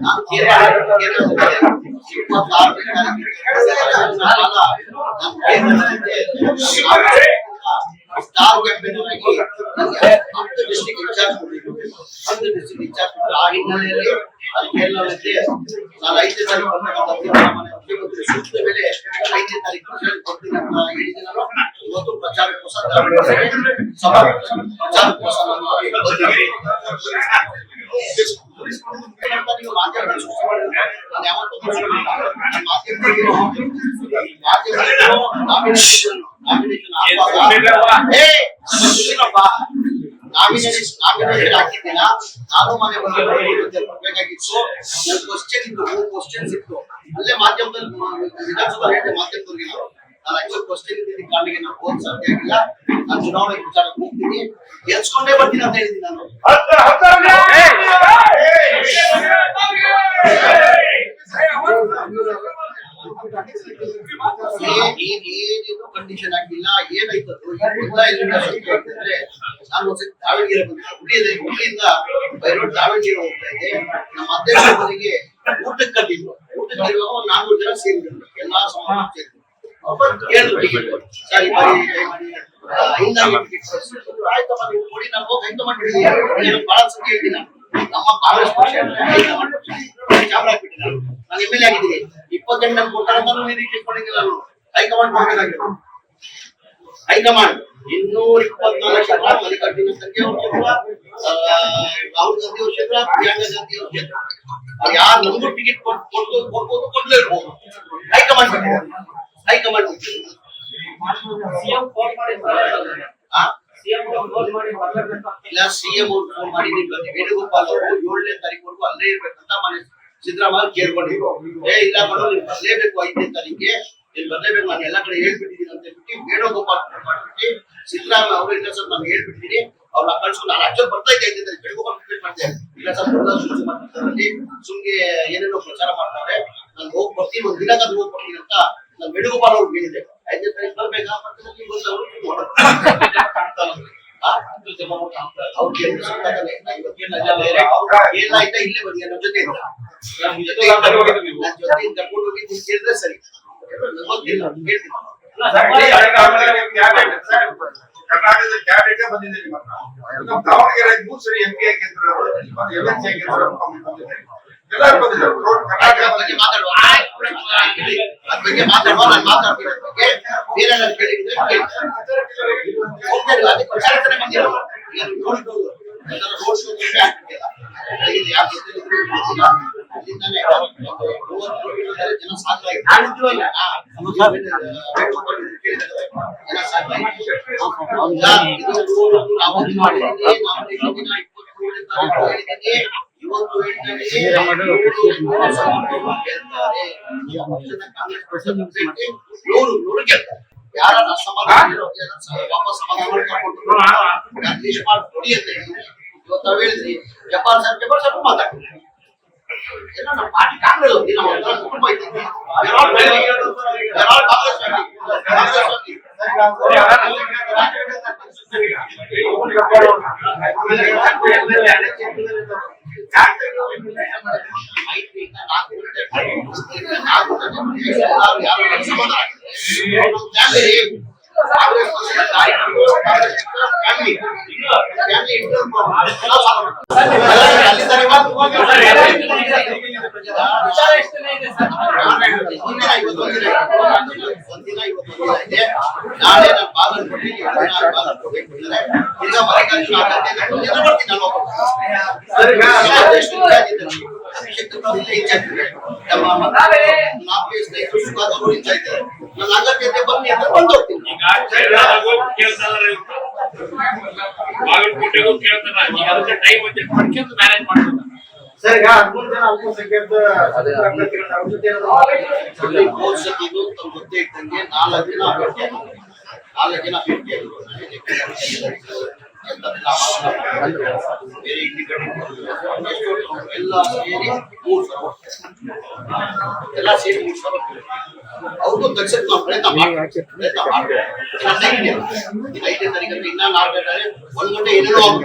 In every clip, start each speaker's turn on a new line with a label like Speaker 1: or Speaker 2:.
Speaker 1: ನಾನು star campaign ಆಗಿ 10 district incharge ಕೊಟ್ಟಿದ್ರು. 10 ಡಿಸ್ಟ್ರಿಕ್ಟ್ ಇನ್ಚಾರ್ಜ್ ಕೊಟ್ಟರೆ ಆ ಹಿನ್ನೆಲೆಯಲ್ಲಿ ಕೇರಳಕ್ಕೆ ನಾನು 5ನೇ ತಾರೀಕು ಮುಖ್ಯಮಂತ್ರಿ ಸೂಕ್ತ ಮೇಲೆ 5ನೇ ತಾರೀಕು ಕೊಡ್ತೀನಿ ಅಂತ ಹೇಳಿದ್ದೀನಿ. ಇವತ್ತು ಪ್ರಚಾರಕ್ಕೋಸ್ಕರ ಪ್ರಚಾರಕ್ಕೋಸ್ಕರ ನೀವು ಮಾಧ್ಯಮದಲ್ಲಿ ಸೃಷ್ಟಿ ಮಾಡಿದ್ರೆ ನಾನು ಯಾವತ್ತೂ ನಾಮಿನೇಷನ್ ಹಾಕಿದ್ದೀನ ನಾನು ಮನೆ ಬರ್ಬೇಕಾಗಿತ್ತು. ನನ್ನ ಕ್ವಶನ್ ಇತ್ತು, 3 ಕ್ವಶನ್ಸ್ ಇತ್ತು. ಅಲ್ಲೇ ಮಾಧ್ಯಮದಲ್ಲಿ ವಿಧಾನಸಭಾ ಮಾಧ್ಯಮದವ್ರಿಗೆ ನಾನು ಆಕ್ಚುಲ್ ಕ್ವಶನ್ ಇದ್ದೀನಿ ಕಾರಣಿಗೆ ನಾನು ಓದ್ ಸಾಧ್ಯ ಆಗಿಲ್ಲ. ನಾನು ಚುನಾವಣೆ ಪ್ರಚಾರಕ್ಕೆ ಹೋಗ್ತೀನಿ, ಗೆಲ್ಸ್ಕೊಂಡೇ ಬರ್ತೀನಿ ಅಂತ ಹೇಳಿದ್ದೀನಿ. ನಾನು ಏನೇನು ಕಂಡೀಷನ್ ಆಗಿಲ್ಲ. ಏನಾಯ್ತದ್ದು ಅಂದ್ರೆ ನಾನು ಒಂದ್ಸತಿ ದಾವಣಗೆರೆ ಬಂದೆ. ಹುಬ್ಳಿಯಿಂದ ಬೈರೋಡ್ ದಾವಣಗೆರೆ ಹೋಗ್ತಾ ಇದ್ದೆ. ನಮ್ಮ ಅಧ್ಯಕ್ಷರ ಮನೆಗೆ ಊಟಕ್ಕೆ ಕಟ್ಟಿದ್ರು. ಊಟಕ್ಕೆ ಕರೆಯುವಾಗ ಒಂದು 400 ಜನ ಸೇರಿದ್ರು. ಎಲ್ಲಾ ಸಮಾಜ ಸೇರಿದ್ರು. ಹೇಳಿದ್ರು ಟಿಕೆಟ್ ಸರಿ ಮಾಡಿ ಆಯ್ತಮ್ಮ ನೀವು ಕೊಡಿ, ನಾನು ಹೋಗಿ ಹೈಕಮಾಂಡ್ ಬಹಳ ಸಂಖ್ಯೆ ಹೇಳ್ತೀನಿ. ನಮ್ಮ ಕಾಂಗ್ರೆಸ್ ಪಕ್ಷ ಚಾಮರಾಜಪೇಟೆ ನಾನು MLA ಆಗಿದ್ದೀನಿ. 28 ನನ್ನ ಕೊಡ್ತಾರೆ ಅಂತ ನಿರೀಕ್ಷೆ ಇಟ್ಕೊಂಡಿದ್ದಿಲ್ಲ. ನಾನು ಹೈಕಮಾಂಡ್ ಕೊಡಬೇಕಾಗಿತ್ತು. ಹೈಕಮಾಂಡ್ 224 ಕ್ಷೇತ್ರ, ಮಲ್ಲಿಕಾರ್ಜುನ ಖರ್ಗೆ ಅವ್ರ ಕ್ಷೇತ್ರ, ರಾಹುಲ್ ಗಾಂಧಿ ಅವ್ರ ಕ್ಷೇತ್ರ, ಪ್ರಿಯಾಂಕಾ ಗಾಂಧಿ ಅವ್ರ ಕ್ಷೇತ್ರ. ಅವ್ರು ಯಾರು ನಮಗೂ ಟಿಕೆಟ್ ಕೊಡ್ಬೋದು ಕೊಡ್ಲೇ ಇರ್ಬೋದು. ಹೈಕಮಾಂಡ್ ಹೈಕಮಾಂಡ್ ಇಲ್ಲ, ಸಿಎಂ ಅವ್ರು ಫೋನ್ ಮಾಡಿ ವೇಣುಗೋಪಾಲ್ ಅವರು 7ನೇ ತಾರೀಕು ಅಲ್ಲೇ ಇರ್ಬೇಕಂತ ಮನೆ ಸಿದ್ದರಾಮಯ್ಯ ಕೇಳ್ಕೊಂಡಿದ್ರು. ಇಲ್ಲ ಮೇಡಮ್ ನೀವು ಬರ್ಲೇಬೇಕು, 5ನೇ ತಾರೀಕಿಗೆ ನೀವು ಬರ್ಲೇಬೇಕು, ನಾನು ಎಲ್ಲಾ ಕಡೆ ಹೇಳ್ಬಿಟ್ಟಿದ್ದೀನಿ ಅಂತ ಹೇಳ್ಬಿಟ್ಟು ವೇಣುಗೋಪಾಲ್ ಫೋನ್ ಮಾಡ್ಬಿಟ್ಟು ಸಿದ್ದರಾಮಯ್ಯ ಅವರು ಇಲ್ಲ ಸರ್ ನಾನು ಹೇಳ್ಬಿಟ್ಟಿದ್ದೀನಿ, ಅವ್ರನ್ನ ಕಳ್ಸ್ಕೊಂಡು ನಾನು ಆಕ್ಚುಲ್ ಬರ್ತಾ ಇದ್ದೆ 5ನೇ ತಾರೀಕು ವೇಣುಗೋಪಾಲ್ ಟ್ವೀಟ್ ಮಾಡಿದೆ. ಇಲ್ಲ ಸರ್ ಸೃಷ್ಟಿ ಮಾಡ್ತಿದ್ದಾರೆ, ಸುಮ್ಗೆ ಏನೇನೋ ಪ್ರಚಾರ ಮಾಡ್ತಾರೆ, ನಾನು ಹೋಗಿ ಬರ್ತೀನಿ, ಒಂದು ದಿನಕ್ಕಾದ್ರೂ ಹೋಗಿ ಬರ್ತೀನಿ ಅಂತ ನಾನು ವೇಣುಗೋಪಾಲ್ ಅವ್ರಿಗೆ ಹೇಳಿದೆ. 5ನೇ ತಾರೀಕು ಬರ್ಬೇಕಾ ಏನಾಯ್ತಾ ಇಲ್ಲೇ ಬನ್ನಿ ನನ್ನ ಜೊತೆ ಕರ್ಕೊಂಡು ಹೋಗಿ ಕೇಳಿದ್ರೆ ಸರಿ.
Speaker 2: ಕರ್ನಾಟಕದ ಕ್ಯಾಬಿನೆಟ್ ಬಂದಿದೆ. ದಾವಣಗೆರೆ 3 ಸರಿ MP ಆಗಿದ್ರು, LNC ಆಗಿದ್ರು, ಎಲ್ಲರೂ ಬಂದಿದ್ದಾರೆ. ಕರ್ನಾಟಕ ಬಗ್ಗೆ ಮಾತಾಡುವ ಅದ್ರ ಬಗ್ಗೆ ಮಾತಾಡುವ ನಾನು ಮಾತಾಡ್ತೀನಿ. ಬಗ್ಗೆ ಬೇರೆ ನಾನು ಕೇಳಿದ್ರೆ ಅದಕ್ಕೆ ಪ್ರಚಾರಕ್ಕೆ ಬಂದಿರೋ ರೋಡ್ ಶೋ ಜನ ಸಾಧ್ಯ ಇವತ್ತು ಯಾರ ಸಮಾಧಾನ ವಾಪಸ್ ಸಮಾಧಾನ ಕೊಡಿ ಅಂತ ಹೇಳಿದ್ರಿ. ಇವತ್ತು ನಾವ್ ಹೇಳಿದ್ರಿ ಜಪಾನ್ ಸ್ವಲ್ಪ ಮಾತಾಡ್ತೀವಿ. ಎಲ್ಲ ನಮ್ಮ ಪಾರ್ಟಿ ಕಾಂಗ್ರೆಸ್ ನಮ್ಮ ಕುಟುಂಬ ಇದ್ದೀವಿ. ನಾಳೆ ನಾನು ಬಾಗಲಕೋಟೆ ಬನ್ನಿ ಅಂತ ಬಂದೋಗ್ತೀನಿ.
Speaker 3: ಬಾಗಲಕೋಟೆಗೂ ಕೇಳ್ತಾರೆ, ಟೈಮ್ ಮಾಡ್ಕೊಂಡು ಮ್ಯಾನೇಜ್ ಮಾಡ್ತಾರೆ.
Speaker 2: ಸರ್ ಈಗ 13 ಜನ ಅಲ್ಪಸಂಖ್ಯಾತ
Speaker 1: ಗೊತ್ತೇ ಇದ್ದಂಗೆ 4 ಜನ ಅಭ್ಯರ್ಥಿಯಾಗಿದ್ದಾರೆ. 4 ಜನ ಅಭ್ಯರ್ಥಿಯಾಗಿದ್ದಾರೆ. ಬೇರೆ ಇಂಡಿಪೆಂಡೆಂಟ್ ಎಲ್ಲ ಸೇರಿ 3,000 ಅವ್ರಿಗೂ ತಕ್ಷಣ ನಾವು ಪ್ರಯತ್ನ ಮಾಡ್ತೀವಿ. 5ನೇ ತಾರೀಕು ಇನ್ನ 4 ಗಂಟೆ 1 ಗಂಟೆ ಏನೇನೋ 1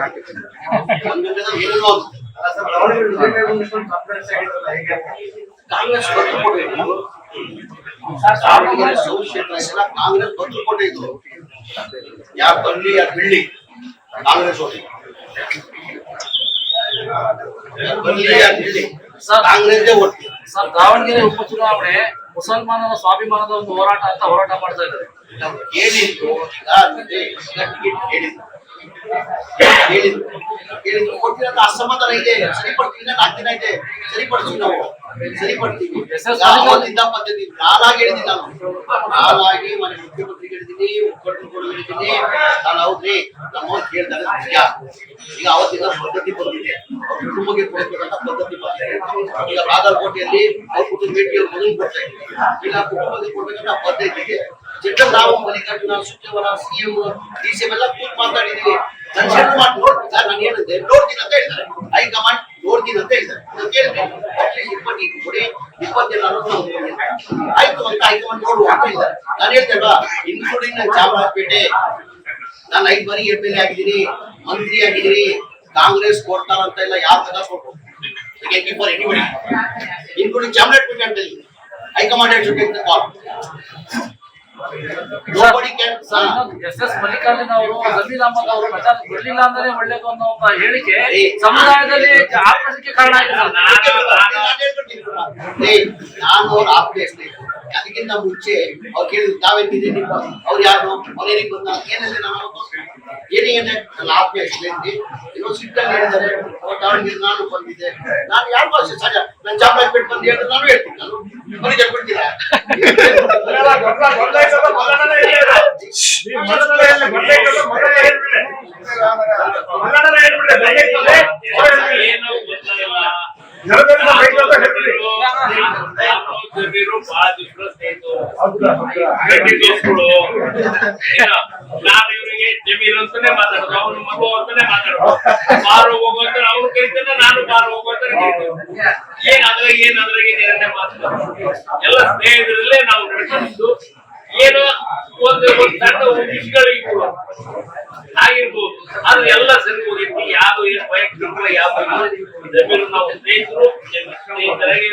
Speaker 1: ಗಂಟೆ ಏನೇನೋ ಕಾಂಗ್ರೆಸ್ ಭದ್ರಕೋಟೆ ಇದು. ದಾವಣಗೆರೆ ಸೌತ್ ಕ್ಷೇತ್ರ ಇದೆಲ್ಲ ಕಾಂಗ್ರೆಸ್ ಭದ್ರಕೋಟೆ ಇದು. ಯಾರು ಬರಲಿ ಯಾರು ಬಿಡ್ಲಿ ಕಾಂಗ್ರೆಸ್ ಹೋಗಿ ಬರಲಿ ಯಾರು ಬಿಡ್ಲಿ ಕಾಂಗ್ರೆಸ್ಗೆ ಓಟ್.
Speaker 4: ಸರ್, ದಾವಣಗೆರೆ ಉಪಚುನಾವಣೆ ಮುಸಲ್ಮಾನರ ಸ್ವಾಭಿಮಾನದ ಒಂದು ಹೋರಾಟ ಅಂತ ಹೋರಾಟ ಮಾಡ್ತಾ ಇದ್ದಾರೆ.
Speaker 1: ನಾವು ಕೇಳಿದ್ರು ಟಿಕೆಟ್ ಹೇಳಿದ್ರು ಕೊಟ್ಟಿರೋ ಅಸಮಾಧಾನ ಇದೆ. ಸರಿಪಡ್ತೀವಿ, 4 ದಿನ ಇದೆ, ಸರಿಪಡ್ತೀವಿ, ನಾವು ಸರಿಪಡ್ತೀವಿ. ಅವತ್ತಿಂದ ಪದ್ಧತಿ ನಾನಾಗಿ ಹೇಳಿದ್ದೀನಿ, ನಾನಾಗಿ ಮನೆ ಮುಖ್ಯಮಂತ್ರಿಗೆ ಹೇಳಿದ್ದೀನಿ, ಮುಖ್ಯಮಂತ್ರಿಗಳು ಹೇಳಿದ್ದೀನಿ. ನಾನು ಹೌದ್ರಿ ನಮ್ಮ ಕೇಳಿದಾಗ ನಿಜ. ಈಗ ಅವತ್ತಿಂದ ಪದ್ಧತಿ ಬಂದಿದೆ, ಕುಟುಂಬಕ್ಕೆ ಕೊಡಬೇಕಂತ ಪದ್ಧತಿ ಬಂದಿದೆ. ಈಗ ಬಾಗಲಕೋಟೆಯಲ್ಲಿ ಅವ್ರ ಕುಟುಂಬ ಭೇಟಿಯವ್ರು ಮೊದಲು ಕೊಡ್ತಾ ಇದ್ದೀವಿ. ಈಗ ಕುಟುಂಬಕ್ಕೆ ಕೊಡ್ಬೇಕಂತ ಪದ್ಧತಿ ಇದೆ. ಜನರಲ್ ನಾವು ಮಲ್ಲಿಕಾರ್ಜುನ ಸಚಿವರ ಸಿಎಂ ಡಿಸಿಎಂ ಎಲ್ಲ ಕೂತ್ ಮಾತಾಡಿದೀವಿ. ನಾನು ಶೆಡ್ ಮಾಡಿ ನೋಡ್ತೀನಿ, ನಾನು ಹೇಳಿದ್ದೆ ನೋಡ್ತೀನಿ ಅಂತ ಹೇಳಿದ್ದಾರೆ. ಹೈಕಮಾಂಡ್ ನೋಡ್ತೀನಿ ಅಂತ ಹೇಳಿದ್ದಾರೆ. ನಾನು ಕೇಳಿದೆ ಅಟ್ಲೀಸ್ಟ್ 20 ಕೊಡಿ, 20 ಆಯ್ತು ಅಂತ ಹೈಕಮಾಂಡ್ ನೋಡುವ ಅಂತ ಹೇಳಿದ್ದಾರೆ. ನಾನು ಹೇಳ್ತೇವಾ, ಇನ್ಕ್ಲೂಡಿಂಗ್ ನನ್ನ ಚಾಮರಾಜಪೇಟೆ, ನಾನು 5 ಬಾರಿ MLA ಆಗಿದ್ದೀನಿ, ಮಂತ್ರಿ ಆಗಿದ್ದೀನಿ. ಕಾಂಗ್ರೆಸ್ ಕೊಡ್ತಾರಂತ ಇಲ್ಲ, ಯಾರು ಕದ ಕೊಟ್ಟು ಇನ್ಕ್ಲೂಡಿಂಗ್ ಚಾಮರಾಜಪೇಟೆ ಅಂತ ಹೇಳಿ high command should take the call. Nobody can.
Speaker 4: S Mallikarjuna ಅವರು, ಜಮೀರ್ ಅಹಮದ್ ಅವರು ಪ್ರಚಾರಕ್ಕೆ ಬರಲಿಲ್ಲ ಅಂದ್ರೆ ಒಳ್ಳೇದು ಅನ್ನೋ ಒಂದು ಹೇಳಿಕೆ ಸಮುದಾಯದಲ್ಲಿ ಆಕ್ರೋಶಕ್ಕೆ ಕಾರಣ ಆಗಿದೆ.
Speaker 1: ನಾನು ಅವ್ರ ಆಪ್ತೆ ಅದಕ್ಕಿಂತ ಮುಂಚೆ ಅವ್ರು ಕೇಳಿದ್ರು ತಾವೇನಿದ್ದೀನಿ, ಅವ್ರು ಯಾರು, ಅವ್ರೇನಿಗೆ ಬಂದ ಏನಿದೆ, ನಾನು ಏನಿದೆ ನನ್ನ ಆಪ್ತೆ ಎಷ್ಟೈತಿ ಇನ್ನೊಂದು ಸಿಟ್ಟಲ್ಲಿ ಹೇಳಿದ್ದಾರೆ. ದಾವಣಗೆರೆ ನಾನು ಬಂದಿದ್ದೆ, ನಾನು ಯಾರು ಭಾಷೆ ಸಹಜ, ನಾನು ಚಾಮರಾಜಪೇಟೆ ಬಂದು ಹೇಳಿದ್ರೆ ನಾನು ಹೇಳ್ತೀನಿ, ನಾನು ಮನೆಗೆ ಬಿಡ್ತೀರಾ
Speaker 3: ನಾನು ಇವರಿಗೆ ಜಮೀರ್ ಅಂತಾನೆ ಮಾತಾಡೋದು, ಅವನು ಮಗು ಅಂತಾನೆ ಮಾತಾಡೋದು, ಬಾರು ಹೋಗುವಂತ ಅವ್ರು ಕರಿತಾನೆ, ನಾನು ಬಾರು ಹೋಗುವಂತ ಏನ್ ಅದ್ರಾಗೆ ಎರಡನೇ ಮಾತು. ಎಲ್ಲ ಸ್ನೇಹಿತರಲ್ಲೇ ನಾವು ನಡ್ಕೊಂಡಿದ್ದು. ಏನೋ ಒಂದು ಸಣ್ಣ ವಿಷಯಗಳಿಗೂ ಆಗಿರ್ಬೋದು, ಆದ್ರೆ ಎಲ್ಲ ಸರಿ ಹೋಗಿತ್ತು. ಯಾವ್ದು ಏನು ವೈಯಕ್ತಿಕ ಯಾವ್ದು ಜಮೀನು ನಾವು ಸ್ನೇಹಿತರು ಸ್ನೇಹಿತರಾಗಿ